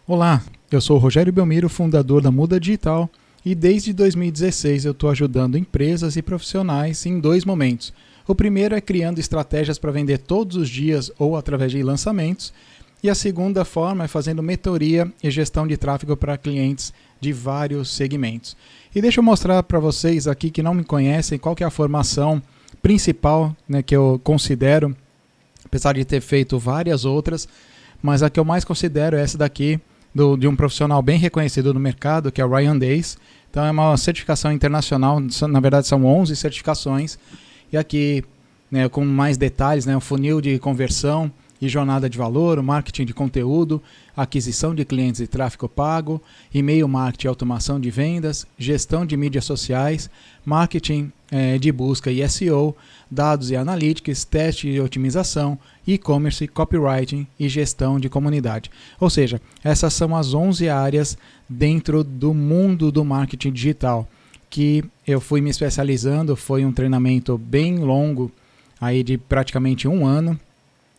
Olá, eu sou o Rogério Belmiro, fundador da Muda Digital, e desde 2016 eu estou ajudando empresas e profissionais em dois momentos. O primeiro é criando estratégias para vender todos os dias ou através de lançamentos, e a segunda forma é fazendo mentoria e gestão de tráfego para clientes de vários segmentos. E deixa eu mostrar para vocês aqui que não me conhecem qual que é a formação principal, né, que eu considero, apesar de ter feito várias outras, mas a que eu mais considero é essa daqui, de um profissional bem reconhecido no mercado, que é o Ryan Days. Então é uma certificação internacional, na verdade são 11 certificações, e aqui, né, com mais detalhes, né, o funil de conversão e jornada de valor, o marketing de conteúdo, aquisição de clientes e tráfego pago, e-mail marketing e automação de vendas, gestão de mídias sociais, marketing de busca e SEO, dados e analytics, teste e otimização, e-commerce, copywriting e gestão de comunidade. Ou seja, essas são as 11 áreas dentro do mundo do marketing digital que eu fui me especializando. Foi um treinamento bem longo, aí de praticamente um ano,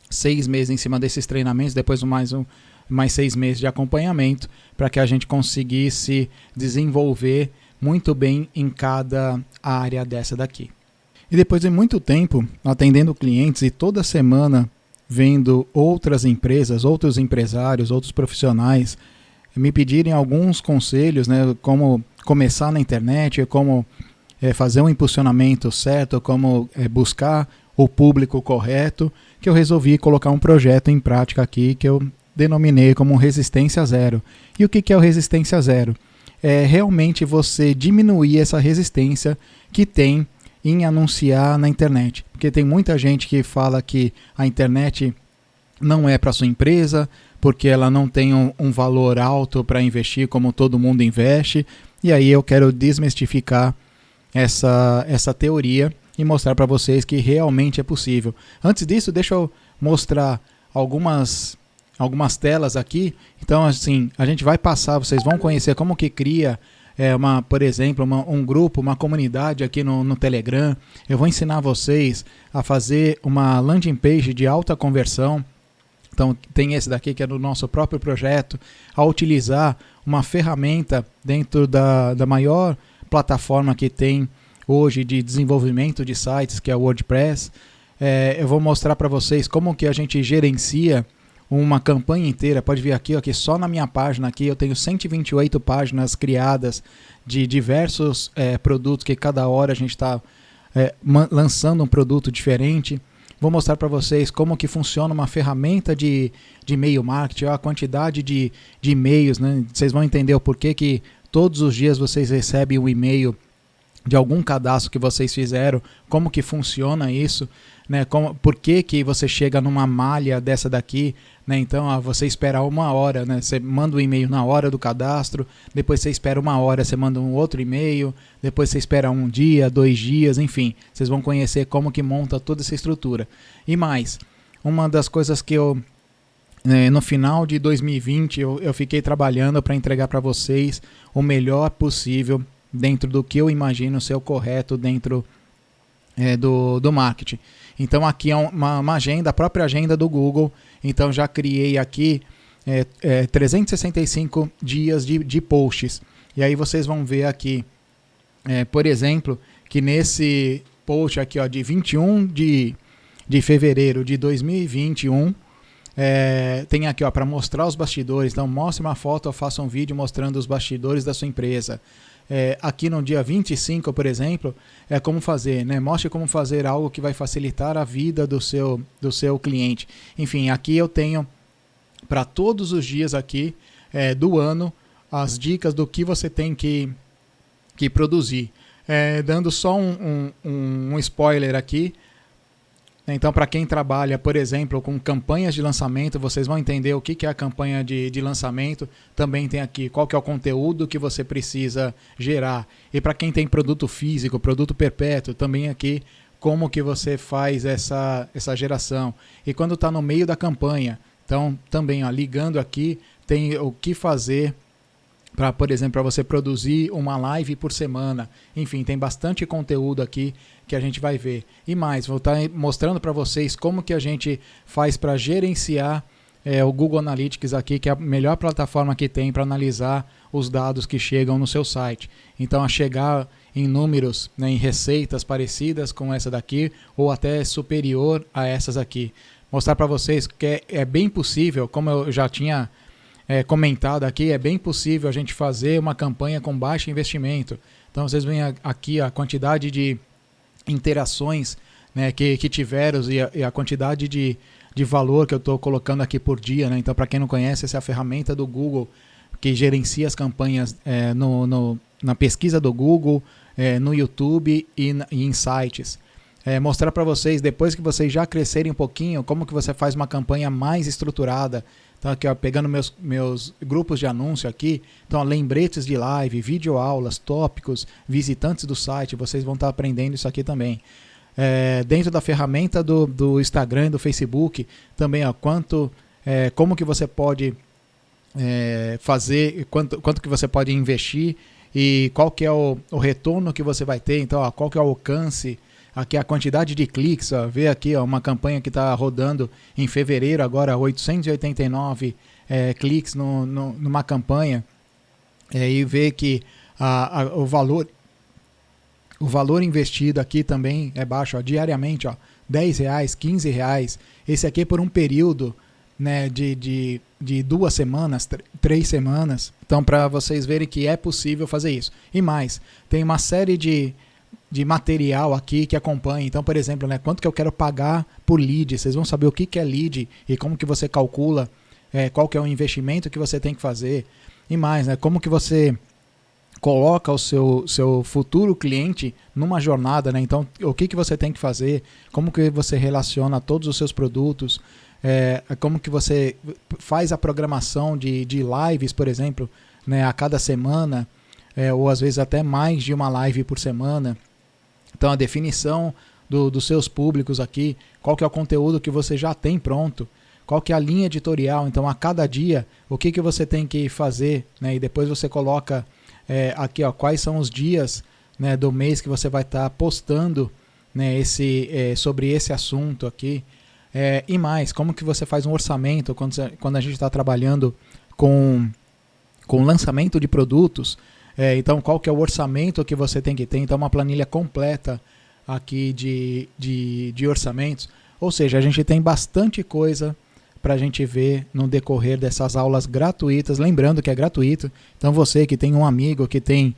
6 meses em cima desses treinamentos, depois mais 6 meses de acompanhamento, para que a gente conseguisse desenvolver muito bem em cada área dessa daqui. E depois de muito tempo atendendo clientes e toda semana vendo outras empresas, outros empresários, outros profissionais me pedirem alguns conselhos, né, como começar na internet, como fazer um impulsionamento certo, como buscar o público correto, que eu resolvi colocar um projeto em prática aqui que eu denominei como Resistência Zero. E o que é o Resistência Zero? É realmente você diminuir essa resistência que tem em anunciar na internet. Porque tem muita gente que fala que a internet não é para sua empresa, porque ela não tem um valor alto para investir como todo mundo investe. E aí eu quero desmistificar essa teoria e mostrar para vocês que realmente é possível. Antes disso, deixa eu mostrar algumas telas aqui. Então, assim, a gente vai passar, vocês vão conhecer como que cria por exemplo, um grupo, uma comunidade aqui no Telegram. Eu vou ensinar vocês a fazer uma landing page de alta conversão. Então, tem esse daqui que é do nosso próprio projeto, a utilizar uma ferramenta dentro da maior plataforma que tem hoje de desenvolvimento de sites, que é o WordPress. Eu vou mostrar para vocês como que a gente gerencia uma campanha inteira. Pode ver aqui, aqui só na minha página aqui eu tenho 128 páginas criadas de diversos produtos, que cada hora a gente está lançando um produto diferente. Vou mostrar para vocês como que funciona uma ferramenta de e-mail marketing, a quantidade de e-mails, né? Vocês vão entender o porquê que todos os dias vocês recebem um e-mail de algum cadastro que vocês fizeram, como que funciona isso, né? Por que você chega numa malha dessa daqui, né? Então você espera uma hora, né? Você manda um e-mail na hora do cadastro, depois você espera uma hora, você manda um outro e-mail, depois você espera um dia, 2 dias, enfim, vocês vão conhecer como que monta toda essa estrutura. E mais, uma das coisas que eu no final de 2020 eu fiquei trabalhando para entregar para vocês o melhor possível dentro do que eu imagino ser o correto dentro do marketing. Então aqui é uma agenda, a própria agenda do Google. Então já criei aqui 365 dias de posts. E aí vocês vão ver aqui, por exemplo, que nesse post aqui, ó, de 21 de fevereiro de 2021, tem aqui, para mostrar os bastidores. Então mostre uma foto ou faça um vídeo mostrando os bastidores da sua empresa. Aqui no dia 25, por exemplo, como fazer, né? Mostre como fazer algo que vai facilitar a vida do seu cliente. Enfim, aqui eu tenho para todos os dias aqui do ano as dicas do que você tem que produzir. Dando só um spoiler aqui. Então, para quem trabalha, por exemplo, com campanhas de lançamento, vocês vão entender o que é a campanha de lançamento. Também tem aqui qual que é o conteúdo que você precisa gerar. E para quem tem produto físico, produto perpétuo, também aqui como que você faz essa geração. E quando está no meio da campanha, então também ligando aqui, tem o que fazer para, por exemplo, para você produzir uma live por semana. Enfim, tem bastante conteúdo aqui que a gente vai ver. E mais, vou estar mostrando para vocês como que a gente faz para gerenciar o Google Analytics aqui, que é a melhor plataforma que tem para analisar os dados que chegam no seu site. Então, a chegar em números, né, em receitas parecidas com essa daqui, ou até superior a essas aqui. Mostrar para vocês que é bem possível, como eu já tinha comentado aqui, é bem possível a gente fazer uma campanha com baixo investimento. Então, vocês veem aqui a quantidade de interações, né, que tiveram e a quantidade de valor que eu estou colocando aqui por dia, né? Então, para quem não conhece, essa é a ferramenta do Google que gerencia as campanhas na pesquisa do Google, no YouTube e em sites. Mostrar para vocês, depois que vocês já crescerem um pouquinho, como que você faz uma campanha mais estruturada. Então, aqui, ó, pegando meus grupos de anúncio aqui, então, ó, lembretes de live, videoaulas, tópicos, visitantes do site, vocês vão estar aprendendo isso aqui também. Dentro da ferramenta do Instagram e do Facebook, também, ó, como que você pode fazer, quanto que você pode investir e qual que é o retorno que você vai ter. Então, ó, qual que é o alcance, aqui a quantidade de cliques, ó, vê aqui, ó, uma campanha que está rodando em fevereiro agora, 889 cliques numa campanha, e vê que o valor investido aqui também é baixo, ó, diariamente, ó, R$10, R$15. Esse aqui é por um período, né, de 2 semanas, 3 semanas. Então, para vocês verem que é possível fazer isso. E mais, tem uma série de material aqui que acompanha. Então, por exemplo, né, quanto que eu quero pagar por lead. Vocês vão saber o que é lead e como que você calcula, qual que é o investimento que você tem que fazer. E mais, né, como que você coloca o seu futuro cliente numa jornada, né? Então, o que você tem que fazer, como que você relaciona todos os seus produtos, como que você faz a programação de lives, por exemplo, né, a cada semana, ou às vezes até mais de uma live por semana. Então, a definição dos seus públicos aqui, qual que é o conteúdo que você já tem pronto, qual que é a linha editorial. Então, a cada dia, o que você tem que fazer, né? E depois você coloca aqui, ó, quais são os dias, né, do mês que você vai estar postando, né, sobre esse assunto aqui. E mais, como que você faz um orçamento quando a gente está trabalhando com lançamento de produtos. Então, qual que é o orçamento que você tem que ter? Então, uma planilha completa aqui de orçamentos. Ou seja, a gente tem bastante coisa para a gente ver no decorrer dessas aulas gratuitas. Lembrando que é gratuito. Então, você que tem um amigo, que tem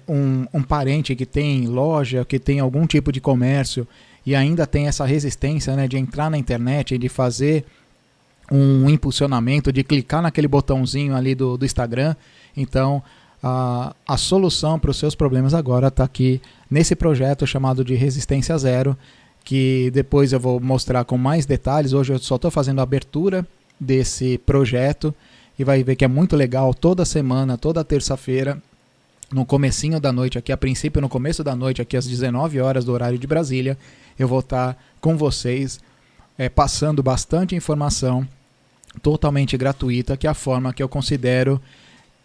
um parente que tem loja, que tem algum tipo de comércio e ainda tem essa resistência, né, de entrar na internet e de fazer um impulsionamento, de clicar naquele botãozinho ali do Instagram. Então, a solução para os seus problemas agora está aqui nesse projeto chamado de Resistência Zero, que depois eu vou mostrar com mais detalhes. Hoje eu só estou fazendo a abertura desse projeto e vai ver que é muito legal. Toda semana, toda terça-feira, no comecinho da noite aqui, a princípio no começo da noite aqui às 19 horas do horário de Brasília, eu vou estar com vocês passando bastante informação totalmente gratuita, que é a forma que eu considero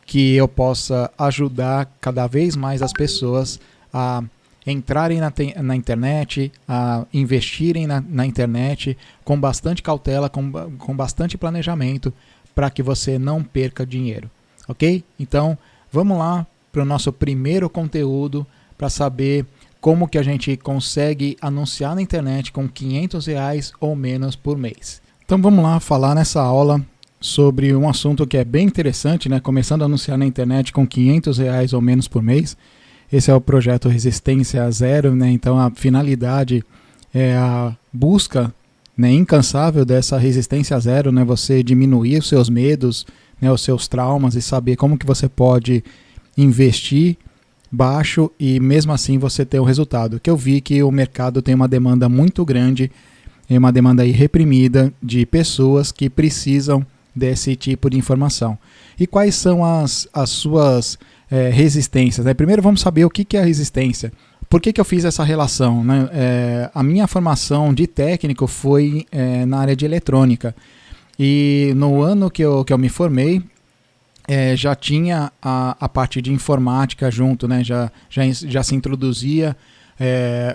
que eu possa ajudar cada vez mais as pessoas a entrarem na internet, a investirem na internet com bastante cautela, com bastante planejamento, para que você não perca dinheiro, ok? Então, vamos lá para o nosso primeiro conteúdo para saber como que a gente consegue anunciar na internet com R$500 ou menos por mês. Então vamos lá falar nessa aula sobre um assunto que é bem interessante, né? Começando a anunciar na internet com R$500 ou menos por mês. Esse é o projeto Resistência Zero, né? Então a finalidade é a busca, né, incansável dessa resistência zero, né? Você diminuir os seus medos, né, os seus traumas e saber como que você pode investir baixo e mesmo assim você ter o resultado. Que eu vi que o mercado tem uma demanda muito grande, uma demanda aí reprimida de pessoas que precisam desse tipo de informação. E quais são as suas resistências, né? Primeiro vamos saber o que é a resistência. Por que eu fiz essa relação, né? A minha formação de técnico foi na área de eletrônica. E no ano que eu me formei, já tinha a parte de informática junto, né? Já se introduzia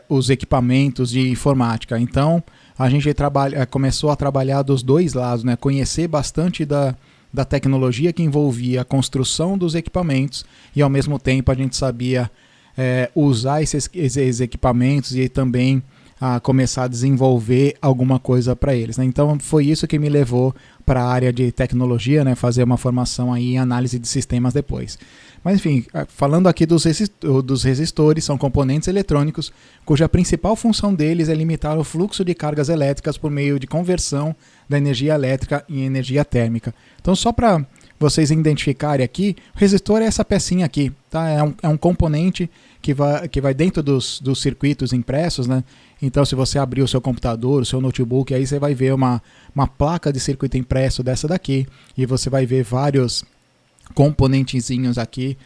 os equipamentos de informática. Então, a gente começou a trabalhar dos dois lados, né? Conhecer bastante da tecnologia que envolvia a construção dos equipamentos e ao mesmo tempo a gente sabia usar esses equipamentos e também a começar a desenvolver alguma coisa para eles, né? Então foi isso que me levou para a área de tecnologia, né? Fazer uma formação aí em análise de sistemas depois. Mas enfim, falando aqui dos resistores, são componentes eletrônicos cuja principal função deles é limitar o fluxo de cargas elétricas por meio de conversão da energia elétrica em energia térmica. Então só para vocês identificarem aqui, o resistor é essa pecinha aqui, tá? É um componente que vai dentro dos circuitos impressos, né? Então se você abrir o seu computador, o seu notebook, aí você vai ver uma placa de circuito impresso dessa daqui e você vai ver vários componentezinhos aqui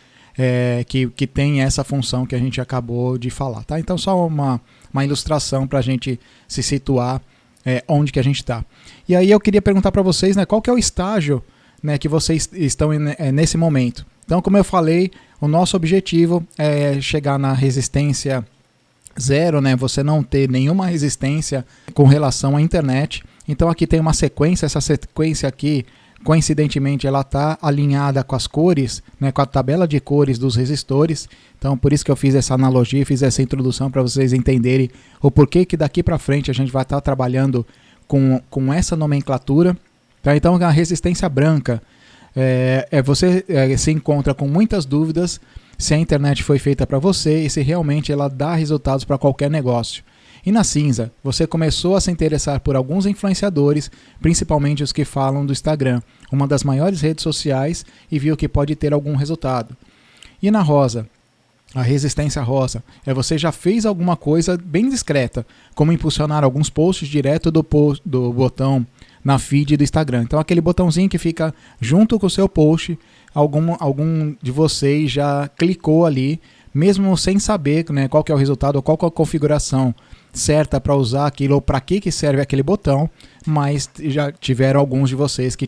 que tem essa função que a gente acabou de falar, tá? Então só uma ilustração para a gente se situar onde que a gente está. E aí eu queria perguntar para vocês, né, qual que é o estágio, né, que vocês estão nesse momento. Então, como eu falei, o nosso objetivo é chegar na resistência zero, né? Você não ter nenhuma resistência com relação à internet. Então aqui tem uma sequência, essa sequência aqui, coincidentemente, ela está alinhada com as cores, né, com a tabela de cores dos resistores. Então por isso que eu fiz essa analogia, fiz essa introdução para vocês entenderem o porquê que daqui para frente a gente vai estar trabalhando com essa nomenclatura. Tá? Então a resistência branca, você se encontra com muitas dúvidas se a internet foi feita para você e se realmente ela dá resultados para qualquer negócio. E na cinza, você começou a se interessar por alguns influenciadores, principalmente os que falam do Instagram, uma das maiores redes sociais, e viu que pode ter algum resultado. E na rosa, a resistência rosa, você já fez alguma coisa bem discreta, como impulsionar alguns posts direto do botão na feed do Instagram. Então aquele botãozinho que fica junto com o seu post, algum de vocês já clicou ali, mesmo sem saber, né, qual que é o resultado ou qual que é a configuração certa para usar aquilo ou para que serve aquele botão, mas já tiveram alguns de vocês que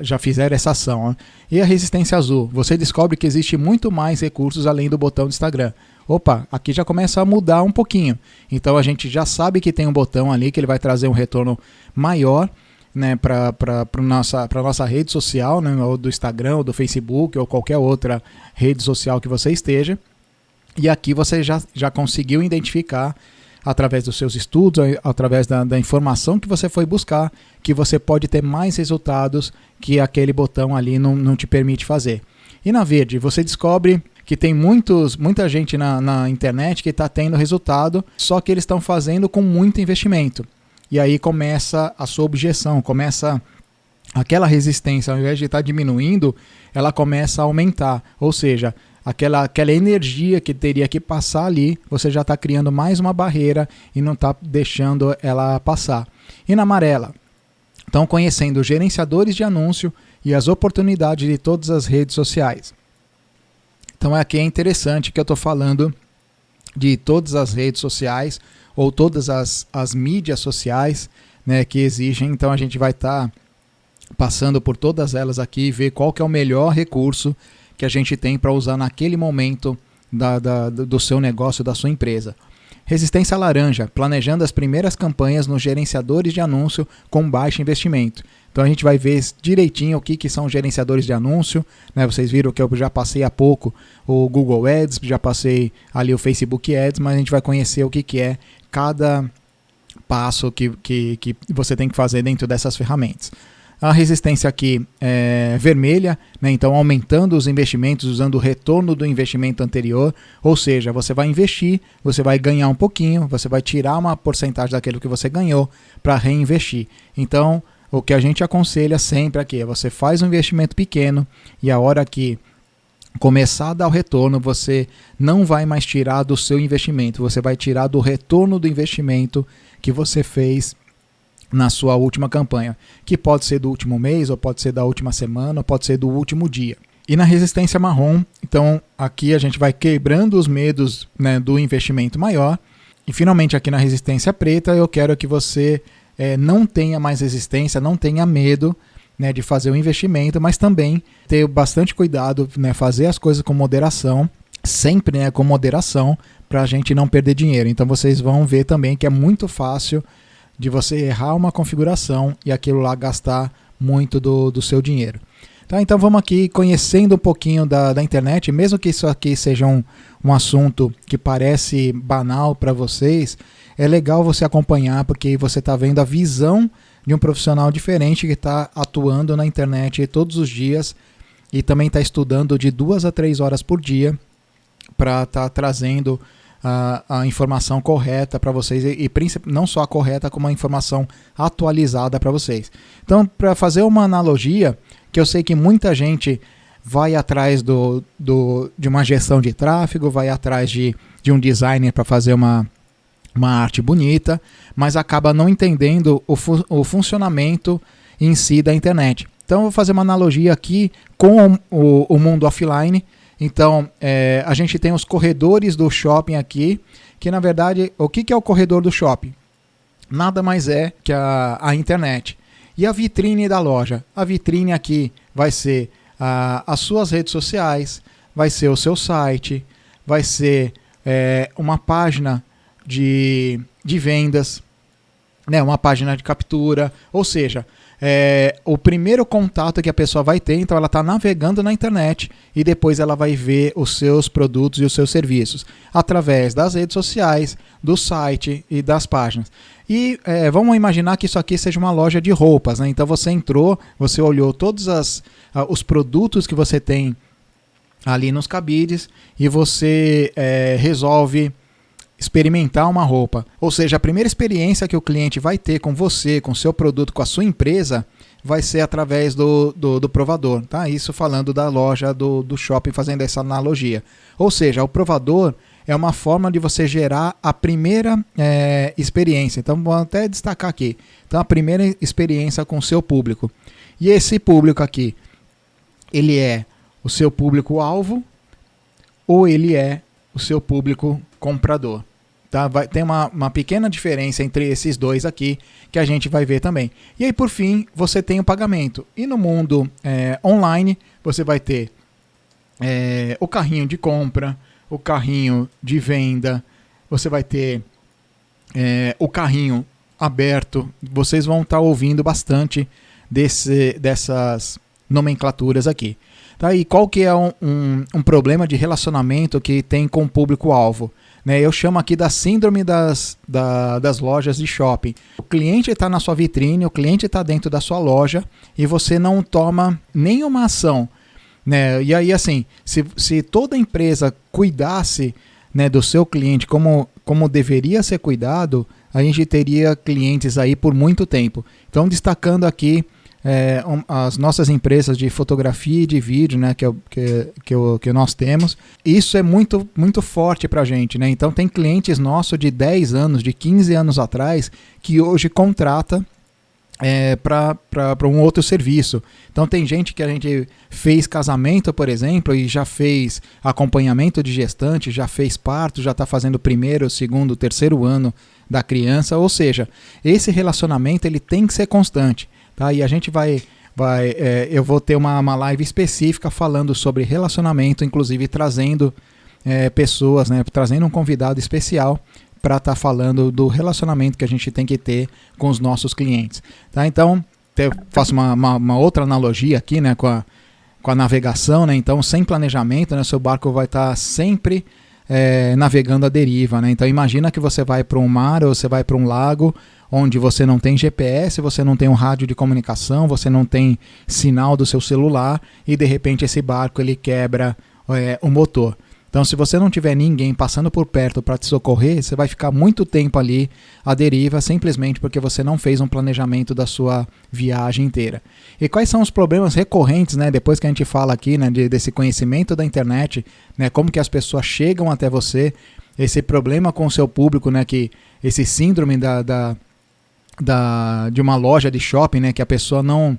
já fizeram essa ação. Né? E a resistência azul, você descobre que existe muito mais recursos além do botão do Instagram. Opa, aqui já começa a mudar um pouquinho. Então a gente já sabe que tem um botão ali que ele vai trazer um retorno maior, né, para nossa rede social, né, ou do Instagram, ou do Facebook, ou qualquer outra rede social que você esteja. E aqui você já conseguiu identificar, através dos seus estudos, através da informação que você foi buscar, que você pode ter mais resultados que aquele botão ali não te permite fazer. E na verde, você descobre que tem muita gente na internet que está tendo resultado, só que eles estão fazendo com muito investimento. E aí começa a sua objeção, começa aquela resistência, ao invés de estar diminuindo, ela começa a aumentar. Ou seja, aquela energia que teria que passar ali, você já está criando mais uma barreira e não está deixando ela passar. E na amarela, estão conhecendo gerenciadores de anúncio e as oportunidades de todas as redes sociais. Então aqui é interessante que eu estou falando de todas as redes sociais ou todas as mídias sociais, né, que existem. Então a gente vai estar passando por todas elas aqui e ver qual que é o melhor recurso que a gente tem para usar naquele momento do seu negócio, da sua empresa. Resistência laranja, planejando as primeiras campanhas nos gerenciadores de anúncio com baixo investimento. Então a gente vai ver direitinho o que são gerenciadores de anúncio, né? Vocês viram que eu já passei há pouco o Google Ads, já passei ali o Facebook Ads, mas a gente vai conhecer o que é cada passo que você tem que fazer dentro dessas ferramentas. A resistência aqui é vermelha, né? Então aumentando os investimentos usando o retorno do investimento anterior, ou seja, você vai investir, você vai ganhar um pouquinho, você vai tirar uma porcentagem daquilo que você ganhou para reinvestir. Então o que a gente aconselha sempre aqui é você faz um investimento pequeno e a hora que começar a dar o retorno, você não vai mais tirar do seu investimento, você vai tirar do retorno do investimento que você fez na sua última campanha, que pode ser do último mês, ou pode ser da última semana, ou pode ser do último dia. E na resistência marrom, então aqui a gente vai quebrando os medos, né, do investimento maior. E finalmente aqui na resistência preta eu quero que você não tenha mais resistência, não tenha medo, né, de fazer o investimento, mas também ter bastante cuidado, né, fazer as coisas com moderação, sempre, né, com moderação, para a gente não perder dinheiro. Então vocês vão ver também que é muito fácil de você errar uma configuração e aquilo lá gastar muito do seu dinheiro. Tá, então vamos aqui conhecendo um pouquinho da internet, mesmo que isso aqui seja um assunto que parece banal para vocês, é legal você acompanhar porque você está vendo a visão de um profissional diferente que está atuando na internet todos os dias e também está estudando de 2 a 3 horas por dia para estar trazendo a informação correta para vocês e não só a correta, como a informação atualizada para vocês. Então, para fazer uma analogia, que eu sei que muita gente vai atrás de uma gestão de tráfego, vai atrás de um designer para fazer uma arte bonita, mas acaba não entendendo o funcionamento em si da internet. Então, eu vou fazer uma analogia aqui com o mundo offline. Então, a gente tem os corredores do shopping aqui, que na verdade, o que é o corredor do shopping? Nada mais é que a internet. E a vitrine da loja? A vitrine aqui vai ser as suas redes sociais, vai ser o seu site, vai ser uma página de vendas, né, uma página de captura, ou seja, o primeiro contato que a pessoa vai ter, então ela está navegando na internet e depois ela vai ver os seus produtos e os seus serviços através das redes sociais, do site e das páginas. E vamos imaginar que isso aqui seja uma loja de roupas, né? Então você entrou, você olhou todos os produtos que você tem ali nos cabides e você resolve experimentar uma roupa. Ou seja, a primeira experiência que o cliente vai ter com você, com o seu produto, com a sua empresa, vai ser através do provador. Tá? Isso falando da loja do shopping, fazendo essa analogia. Ou seja, o provador é uma forma de você gerar a primeira experiência. Então, vou até destacar aqui. Então, a primeira experiência com o seu público. E esse público aqui, ele é o seu público-alvo ou ele é o seu público comprador? Tá? Tem uma pequena diferença entre esses dois aqui que a gente vai ver também. E aí, por fim, você tem o pagamento. E no mundo online, você vai ter o carrinho de compra, o carrinho de venda, você vai ter o carrinho aberto. Vocês vão estar ouvindo bastante dessas nomenclaturas aqui. Tá? E qual que é um problema de relacionamento que tem com o público-alvo? Eu chamo aqui da síndrome das lojas de shopping. O cliente está na sua vitrine, o cliente está dentro da sua loja e você não toma nenhuma ação. E aí, assim, se toda empresa cuidasse do seu cliente como deveria ser cuidado, a gente teria clientes aí por muito tempo. Então, destacando aqui as nossas empresas de fotografia e de vídeo, que nós temos, isso é muito, muito forte para a gente. Então tem clientes nossos de 10 anos, de 15 anos atrás, que hoje contrata para um outro serviço. Então tem gente que a gente fez casamento, por exemplo, e já fez acompanhamento de gestante, já fez parto, já está fazendo o primeiro, segundo, terceiro ano da criança, ou seja, esse relacionamento ele tem que ser constante. Tá? E a gente eu vou ter uma live específica falando sobre relacionamento, inclusive trazendo pessoas, trazendo um convidado especial para estar falando do relacionamento que a gente tem que ter com os nossos clientes. Tá? Então, eu faço uma outra analogia aqui com a navegação. Então, sem planejamento, seu barco vai estar sempre navegando à deriva. Então, imagina que você vai para um mar ou você vai para um lago onde você não tem GPS, você não tem um rádio de comunicação, você não tem sinal do seu celular e de repente esse barco ele quebra o motor. Então, se você não tiver ninguém passando por perto para te socorrer, você vai ficar muito tempo ali à deriva, simplesmente porque você não fez um planejamento da sua viagem inteira. E quais são os problemas recorrentes, depois que a gente fala aqui, desse conhecimento da internet, como que as pessoas chegam até você, esse problema com o seu público, que esse síndrome de uma loja de shopping, que a pessoa não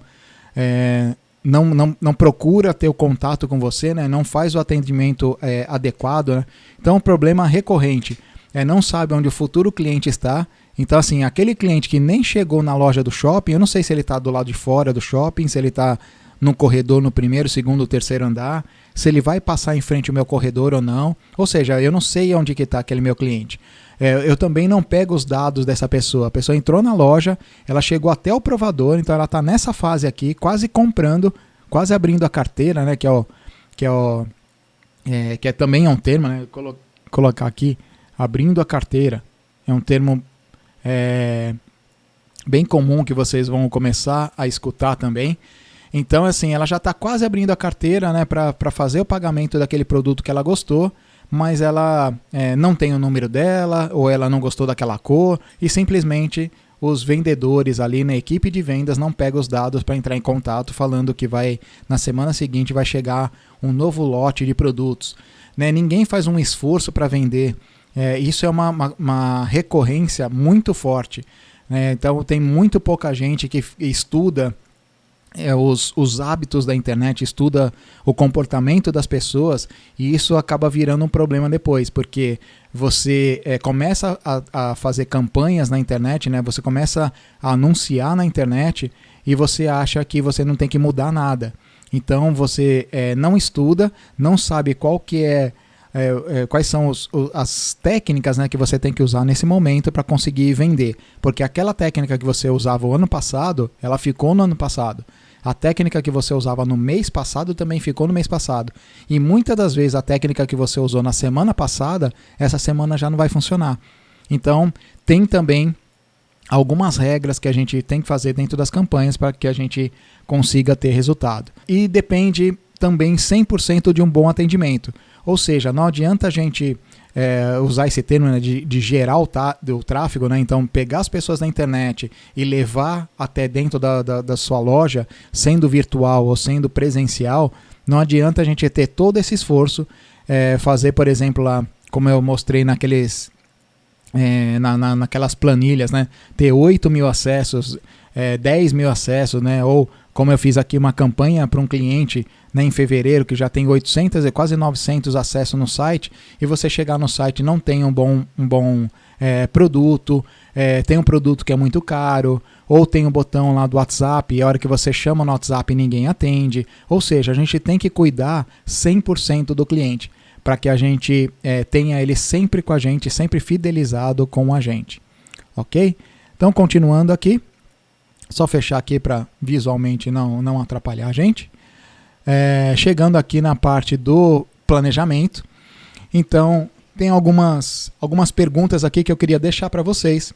procura ter o contato com você, não faz o atendimento adequado. Então, o problema recorrente não sabe onde o futuro cliente está. Então, assim, aquele cliente que nem chegou na loja do shopping, eu não sei se ele está do lado de fora do shopping, se ele está num corredor no primeiro, segundo, terceiro andar, se ele vai passar em frente ao meu corredor ou não. Ou seja, eu não sei onde que está aquele meu cliente. Eu também não pego os dados dessa pessoa. A pessoa entrou na loja, ela chegou até o provador, então ela está nessa fase aqui, quase comprando, quase abrindo a carteira, né, que também é um termo, né, colocar aqui, abrindo a carteira, é um termo bem comum que vocês vão começar a escutar também. Então, assim, ela já está quase abrindo a carteira, né, para fazer o pagamento daquele produto que ela gostou, mas ela não tem o número dela, ou ela não gostou daquela cor, e simplesmente os vendedores ali na equipe de vendas não pegam os dados para entrar em contato falando que na semana seguinte vai chegar um novo lote de produtos. Né? Ninguém faz um esforço para vender. Isso é uma recorrência muito forte. Né? Então tem muito pouca gente que estuda os hábitos da internet, estuda o comportamento das pessoas, e isso acaba virando um problema depois, porque você começa a fazer campanhas na internet, né? Você começa a anunciar na internet e você acha que você não tem que mudar nada. Então você não estuda, não sabe quais são as técnicas, né, que você tem que usar nesse momento para conseguir vender. Porque aquela técnica que você usava o ano passado, ela ficou no ano passado. A técnica que você usava no mês passado também ficou no mês passado. E muitas das vezes a técnica que você usou na semana passada, essa semana já não vai funcionar. Então, tem também algumas regras que a gente tem que fazer dentro das campanhas para que a gente consiga ter resultado. E depende também 100% de um bom atendimento. Ou seja, não adianta a gente usar esse termo, né, de gerar o tráfego, né? Então pegar as pessoas na internet e levar até dentro da sua loja, sendo virtual ou sendo presencial. Não adianta a gente ter todo esse esforço, fazer, por exemplo, lá, como eu mostrei naquelas planilhas, né? Ter 8.000 acessos, 10.000 acessos, né? Ou como eu fiz aqui uma campanha para um cliente, né, em fevereiro, que já tem 800 e quase 900 acessos no site, e você chegar no site e não tem um bom produto, tem um produto que é muito caro, ou tem um botão lá do WhatsApp e a hora que você chama no WhatsApp ninguém atende. Ou seja, a gente tem que cuidar 100% do cliente, para que a gente tenha ele sempre com a gente, sempre fidelizado com a gente. Ok? Então, continuando aqui, só fechar aqui para visualmente não atrapalhar a gente. Chegando aqui na parte do planejamento. Então, tem algumas perguntas aqui que eu queria deixar para vocês,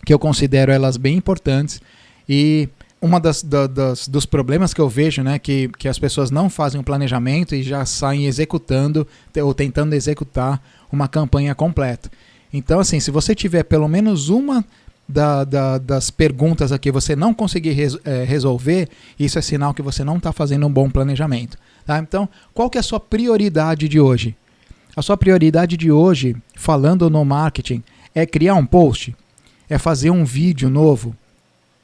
que eu considero elas bem importantes. E uma dos problemas que eu vejo, né, que as pessoas não fazem um planejamento e já saem executando ou tentando executar uma campanha completa. Então, assim, se você tiver pelo menos uma das perguntas aqui você não conseguir resolver, isso é sinal que você não está fazendo um bom planejamento. Tá? Então, qual que é a sua prioridade de hoje? A sua prioridade de hoje, falando no marketing, é criar um post? É fazer um vídeo novo?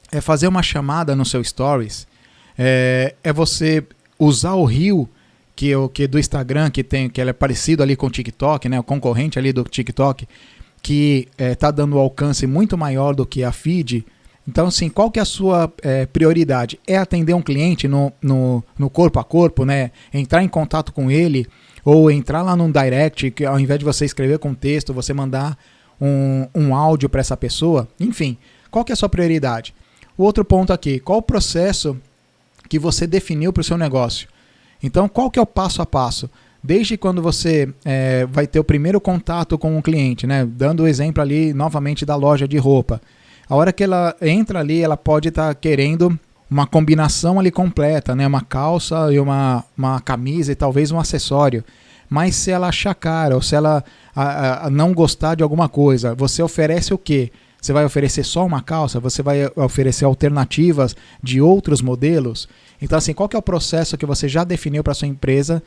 É fazer uma chamada no seu Stories? É você usar o Reel que do Instagram, que ele é parecido ali com o TikTok, né? O concorrente ali do TikTok, que está dando um alcance muito maior do que a feed. Então, assim, qual que é a sua prioridade? É atender um cliente no corpo a corpo, né? Entrar em contato com ele, ou entrar lá num direct, que ao invés de você escrever com texto, você mandar um áudio para essa pessoa? Enfim, qual que é a sua prioridade? O outro ponto aqui, qual o processo que você definiu para o seu negócio? Então, qual que é o passo a passo? Desde quando você vai ter o primeiro contato com um cliente, né? Dando o exemplo ali novamente da loja de roupa. A hora que ela entra ali, ela pode estar querendo uma combinação ali completa, né? Uma calça e uma camisa e talvez um acessório. Mas se ela achar caro, ou se ela não gostar de alguma coisa, você oferece o quê? Você vai oferecer só uma calça? Você vai oferecer alternativas de outros modelos? Então, assim, qual que é o processo que você já definiu para a sua empresa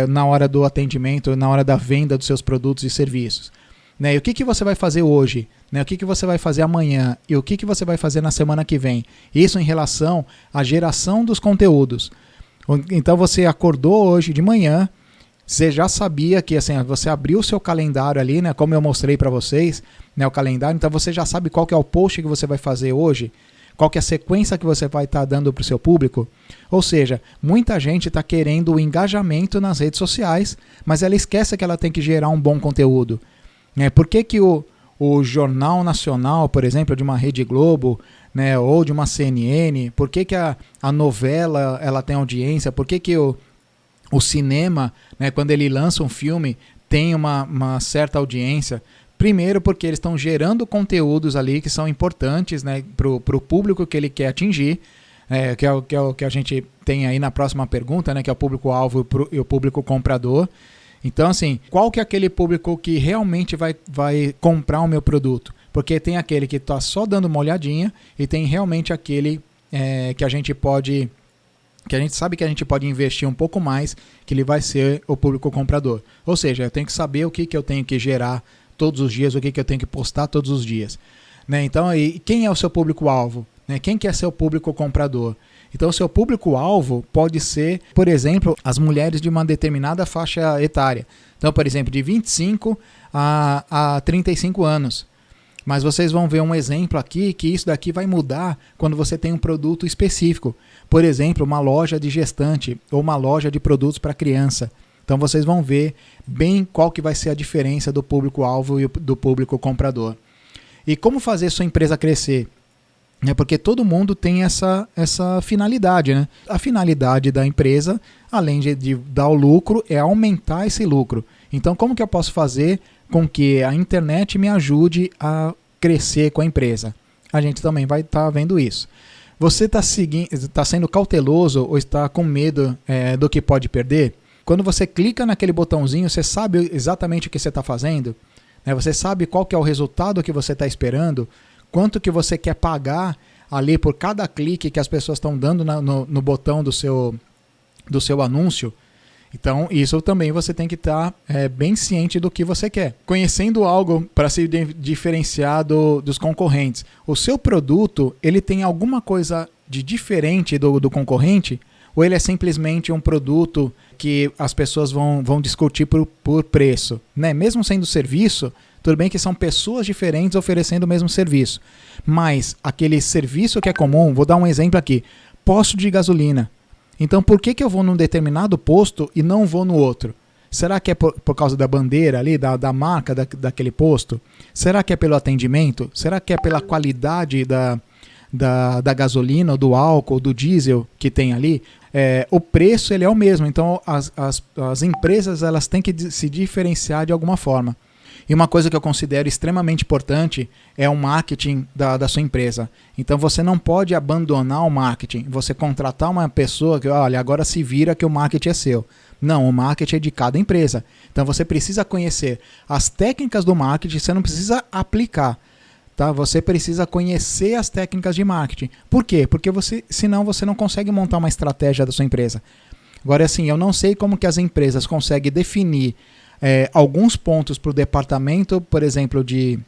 na hora do atendimento, na hora da venda dos seus produtos e serviços? Né? E o que você vai fazer hoje? Né? O que você vai fazer amanhã? E o que você vai fazer na semana que vem? Isso em relação à geração dos conteúdos. Então, você acordou hoje de manhã, você já sabia que, assim, você abriu o seu calendário ali, né, como eu mostrei para vocês, né, o calendário, então você já sabe qual que é o post que você vai fazer hoje, qual que é a sequência que você vai estar dando para o seu público. Ou seja, muita gente está querendo o engajamento nas redes sociais, mas ela esquece que ela tem que gerar um bom conteúdo. Por que o Jornal Nacional, por exemplo, de uma Rede Globo, né, ou de uma CNN, por que a novela ela tem audiência, por que o cinema, né, quando ele lança um filme, tem uma certa audiência? Primeiro porque eles estão gerando conteúdos ali que são importantes, né, para o público que ele quer atingir, que é o que a gente tem aí na próxima pergunta, né, que é o público-alvo e o público comprador. Então, assim, qual que é aquele público que realmente vai comprar o meu produto? Porque tem aquele que está só dando uma olhadinha e tem realmente aquele que a gente sabe que a gente pode investir um pouco mais, que ele vai ser o público comprador. Ou seja, eu tenho que saber o que eu tenho que gerar todos os dias, o que eu tenho que postar todos os dias. Né? Então, aí, quem é o seu público-alvo? Né? Quem que é seu público comprador? Então, o seu público-alvo pode ser, por exemplo, as mulheres de uma determinada faixa etária. Então, por exemplo, de 25 a 35 anos. Mas vocês vão ver um exemplo aqui que isso daqui vai mudar quando você tem um produto específico. Por exemplo, uma loja de gestante ou uma loja de produtos para criança. Então vocês vão ver bem qual que vai ser a diferença do público-alvo e do público comprador. E como fazer sua empresa crescer? Porque todo mundo tem essa finalidade, né? A finalidade da empresa, além de dar o lucro, é aumentar esse lucro. Então como que eu posso fazer com que a internet me ajude a crescer com a empresa? A gente também vai estar vendo isso. Você está sendo cauteloso ou está com medo do que pode perder? Quando você clica naquele botãozinho, você sabe exatamente o que você está fazendo? Você sabe qual que é o resultado que você está esperando? Quanto que você quer pagar ali por cada clique que as pessoas estão dando no botão do seu anúncio? Então, isso também você tem que estar bem ciente do que você quer. Conhecendo algo para se diferenciar dos concorrentes. O seu produto, ele tem alguma coisa de diferente do concorrente? Ou ele é simplesmente um produto que as pessoas vão discutir por preço? Né? Mesmo sendo serviço, tudo bem que são pessoas diferentes oferecendo o mesmo serviço. Mas aquele serviço que é comum, vou dar um exemplo aqui, posto de gasolina. Então por que eu vou num determinado posto e não vou no outro? Será que é por causa da bandeira ali, da marca daquele posto? Será que é pelo atendimento? Será que é pela qualidade da gasolina, ou do álcool, do diesel que tem ali? O preço ele é o mesmo, então as empresas elas têm que se diferenciar de alguma forma. E uma coisa que eu considero extremamente importante é o marketing da sua empresa. Então você não pode abandonar o marketing, você contratar uma pessoa que, olha, agora se vira que o marketing é seu. Não, o marketing é de cada empresa. Então você precisa conhecer as técnicas do marketing, você não precisa aplicar. Tá? Você precisa conhecer as técnicas de marketing. Por quê? Porque senão você não consegue montar uma estratégia da sua empresa. Agora, assim, eu não sei como que as empresas conseguem definir alguns pontos para o departamento, por exemplo, de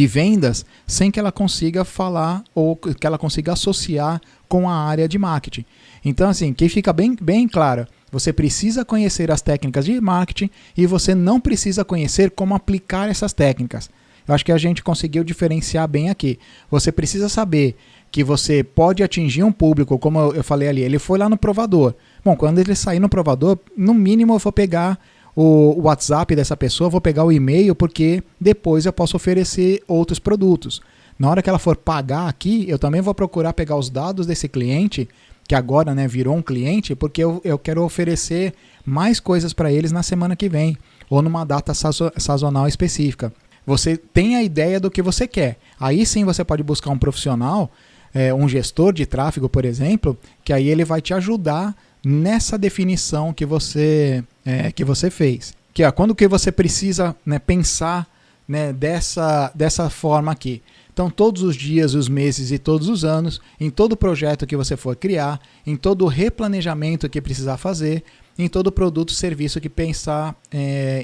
vendas, sem que ela consiga falar ou que ela consiga associar com a área de marketing. Então, assim, que fica bem claro, você precisa conhecer as técnicas de marketing e você não precisa conhecer como aplicar essas técnicas. Eu acho que a gente conseguiu diferenciar bem aqui. Você precisa saber que você pode atingir um público, como eu falei ali, ele foi lá no provador. Bom, quando ele sair no provador, no mínimo eu vou pegar o WhatsApp dessa pessoa, vou pegar o e-mail, porque depois eu posso oferecer outros produtos. Na hora que ela for pagar aqui, eu também vou procurar pegar os dados desse cliente, que agora, né, virou um cliente, porque eu quero oferecer mais coisas para eles na semana que vem, ou numa data sazonal específica. Você tem a ideia do que você quer. Aí sim você pode buscar um profissional, um gestor de tráfego, por exemplo, que aí ele vai te ajudar nessa definição que você fez. Que é quando que você precisa, né, pensar, né, dessa forma aqui. Então, todos os dias, os meses e todos os anos, em todo projeto que você for criar, em todo replanejamento que precisar fazer, em todo produto, serviço que pensar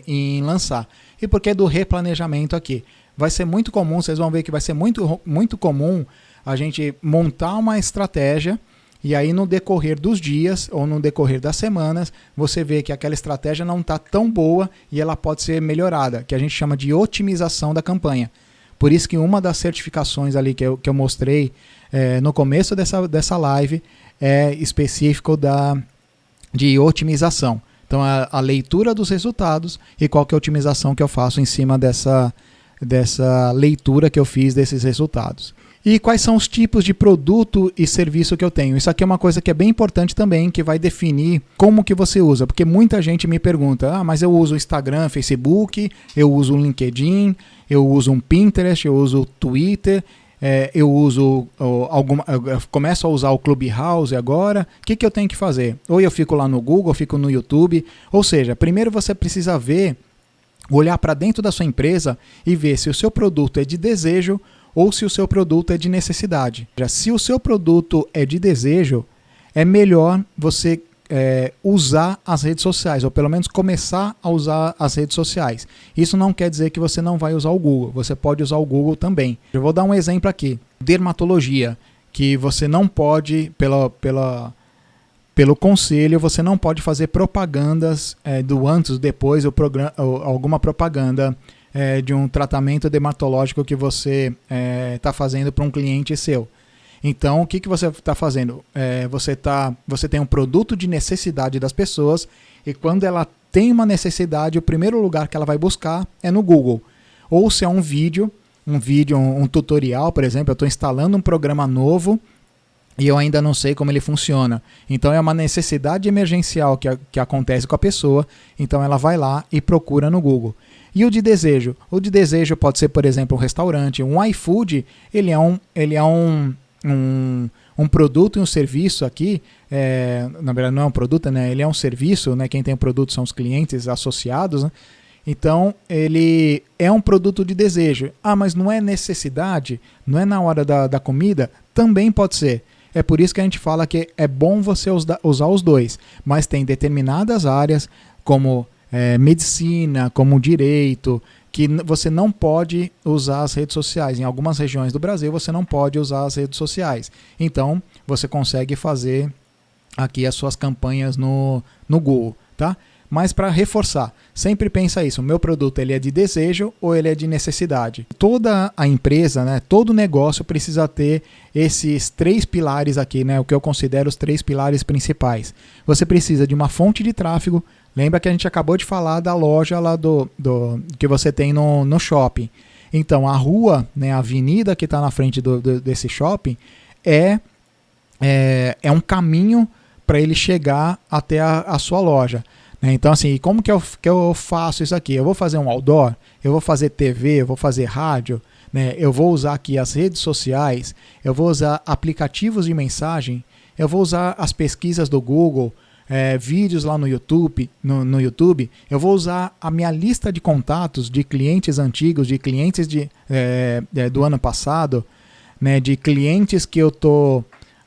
em lançar. E por que do replanejamento aqui? Vai ser muito comum, vocês vão ver que vai ser muito, muito comum a gente montar uma estratégia e aí no decorrer dos dias ou no decorrer das semanas, você vê que aquela estratégia não está tão boa e ela pode ser melhorada, que a gente chama de otimização da campanha. Por isso que uma das certificações ali que eu mostrei no começo dessa live é específico de otimização. Então, a leitura dos resultados e qual que é a otimização que eu faço em cima dessa leitura que eu fiz desses resultados. E quais são os tipos de produto e serviço que eu tenho? Isso aqui é uma coisa que é bem importante também, que vai definir como que você usa. Porque muita gente me pergunta, mas eu uso Instagram, Facebook, eu uso um LinkedIn, eu uso um Pinterest, eu uso o Twitter, eu uso eu começo a usar o Clubhouse agora. O que eu tenho que fazer? Ou eu fico lá no Google, eu fico no YouTube. Ou seja, primeiro você precisa olhar para dentro da sua empresa e ver se o seu produto é de desejo ou se o seu produto é de necessidade. Se o seu produto é de desejo, é melhor você usar as redes sociais, ou pelo menos começar a usar as redes sociais. Isso não quer dizer que você não vai usar o Google, você pode usar o Google também. Eu vou dar um exemplo aqui. Dermatologia, que você não pode, pelo conselho, você não pode fazer propagandas do antes, depois, ou alguma propaganda de um tratamento dermatológico que você está fazendo para um cliente seu. Então, o que você está fazendo? Você tem um produto de necessidade das pessoas, e quando ela tem uma necessidade, o primeiro lugar que ela vai buscar é no Google. Ou se é um vídeo, um tutorial, por exemplo, eu estou instalando um programa novo e eu ainda não sei como ele funciona. Então é uma necessidade emergencial que acontece com a pessoa, então ela vai lá e procura no Google. E o de desejo? O de desejo pode ser, por exemplo, um restaurante. Um iFood, ele é um produto e um serviço aqui, na verdade não é um produto, né? Ele é um serviço, né? Quem tem o produto são os clientes associados, né? Então, ele é um produto de desejo. Mas não é necessidade? Não é na hora da comida? Também pode ser. É por isso que a gente fala que é bom você usar os dois, mas tem determinadas áreas, como medicina, como direito, que você não pode usar as redes sociais. Em algumas regiões do Brasil você não pode usar as redes sociais. Então, você consegue fazer aqui as suas campanhas no Google, tá? Mas para reforçar, sempre pensa isso, o meu produto ele é de desejo ou ele é de necessidade? Toda a empresa, né, todo negócio precisa ter esses 3 pilares aqui, né, o que eu considero os 3 pilares principais. Você precisa de uma fonte de tráfego. Lembra que a gente acabou de falar da loja lá do que você tem no shopping. Então, a rua, né, a avenida que está na frente desse shopping é um caminho para ele chegar até a sua loja. Então, assim, como que eu faço isso aqui? Eu vou fazer um outdoor, eu vou fazer TV, eu vou fazer rádio, né? Eu vou usar aqui as redes sociais, eu vou usar aplicativos de mensagem, eu vou usar as pesquisas do Google, vídeos lá no YouTube, eu vou usar a minha lista de contatos de clientes antigos, de clientes do ano passado, né? De clientes que eu estou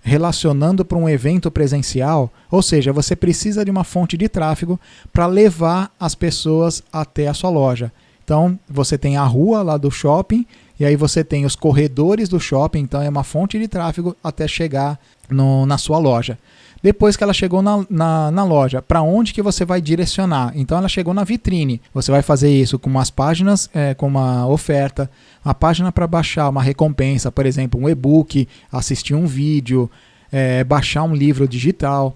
relacionando para um evento presencial. Ou seja, você precisa de uma fonte de tráfego para levar as pessoas até a sua loja. Então, você tem a rua lá do shopping, e aí você tem os corredores do shopping, então é uma fonte de tráfego até chegar na sua loja. Depois que ela chegou na loja, para onde que você vai direcionar? Então ela chegou na vitrine. Você vai fazer isso com umas páginas, com uma oferta, uma página para baixar uma recompensa, por exemplo, um e-book, assistir um vídeo, baixar um livro digital,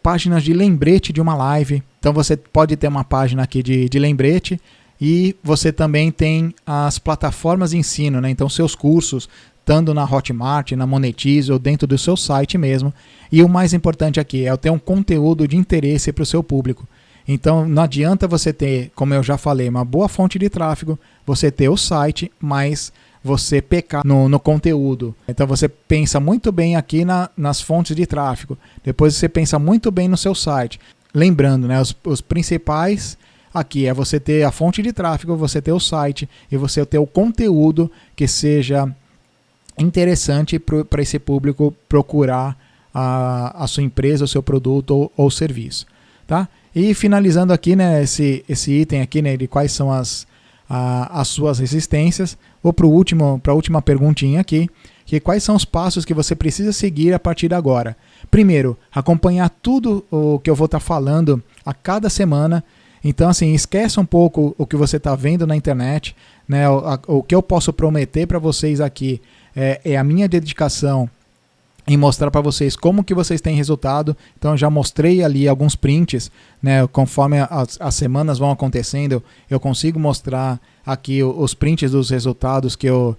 páginas de lembrete de uma live. Então você pode ter uma página aqui de lembrete, e você também tem as plataformas de ensino, né? Então seus cursos, estando na Hotmart, na Monetize ou dentro do seu site mesmo. E o mais importante aqui é ter um conteúdo de interesse para o seu público. Então não adianta você ter, como eu já falei, uma boa fonte de tráfego, você ter o site, mas você pecar no conteúdo. Então você pensa muito bem aqui nas fontes de tráfego, depois você pensa muito bem no seu site. Lembrando, né, os principais aqui é você ter a fonte de tráfego, você ter o site e você ter o conteúdo que seja interessante para esse público procurar a sua empresa, o seu produto ou serviço, tá? E finalizando aqui, né, esse item aqui, né, de quais são as suas resistências, vou para a última perguntinha aqui, que quais são os passos que você precisa seguir a partir de agora. Primeiro, acompanhar tudo o que eu vou estar falando a cada semana. Então, assim, esquece um pouco o que você está vendo na internet, né? O que eu posso prometer para vocês aqui é a minha dedicação em mostrar para vocês como que vocês têm resultado. Então eu já mostrei ali alguns prints, né? Conforme as semanas vão acontecendo, eu consigo mostrar aqui os prints dos resultados que eu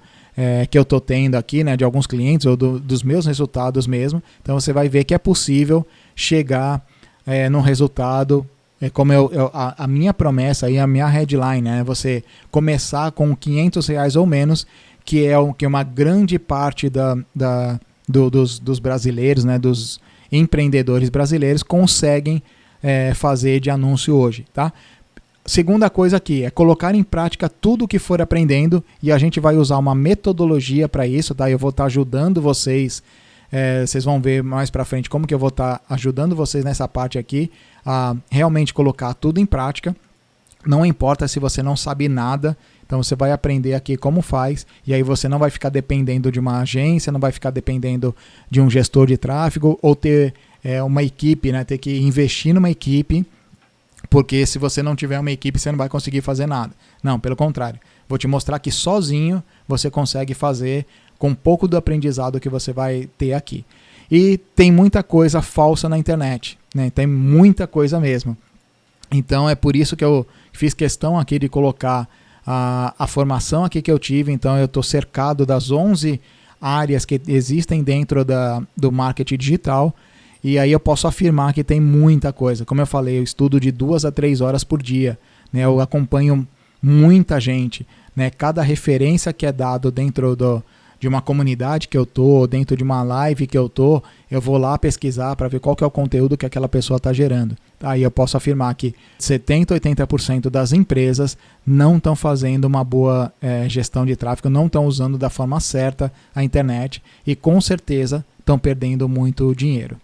estou tendo aqui, né? De alguns clientes ou dos meus resultados mesmo. Então você vai ver que é possível chegar num resultado, como a minha promessa e a minha headline, né? Você começar com R$500 ou menos, que é uma grande parte dos brasileiros, né, dos empreendedores brasileiros conseguem fazer de anúncio hoje, tá? Segunda coisa aqui é colocar em prática tudo o que for aprendendo, e a gente vai usar uma metodologia para isso, tá? Eu vou estar ajudando vocês, vocês vão ver mais para frente como que eu vou estar ajudando vocês nessa parte aqui, a realmente colocar tudo em prática. Não importa se você não sabe nada, então você vai aprender aqui como faz, e aí você não vai ficar dependendo de uma agência, não vai ficar dependendo de um gestor de tráfego, ou ter uma equipe, né? Ter que investir numa equipe, porque se você não tiver uma equipe você não vai conseguir fazer nada. Não, pelo contrário, vou te mostrar que sozinho você consegue fazer com um pouco do aprendizado que você vai ter aqui. E tem muita coisa falsa na internet, né? Tem muita coisa mesmo. Então é por isso que eu fiz questão aqui de colocar a formação aqui que eu tive. Então eu estou cercado das 11 áreas que existem dentro do marketing digital, e aí eu posso afirmar que tem muita coisa. Como eu falei, eu estudo de 2 a 3 horas por dia, né? Eu acompanho muita gente, né? Cada referência que é dado dentro de uma comunidade que eu tô, dentro de uma live que eu tô, eu vou lá pesquisar para ver qual que é o conteúdo que aquela pessoa está gerando. Aí eu posso afirmar que 70%, 80% das empresas não estão fazendo uma boa gestão de tráfego, não estão usando da forma certa a internet, e com certeza estão perdendo muito dinheiro.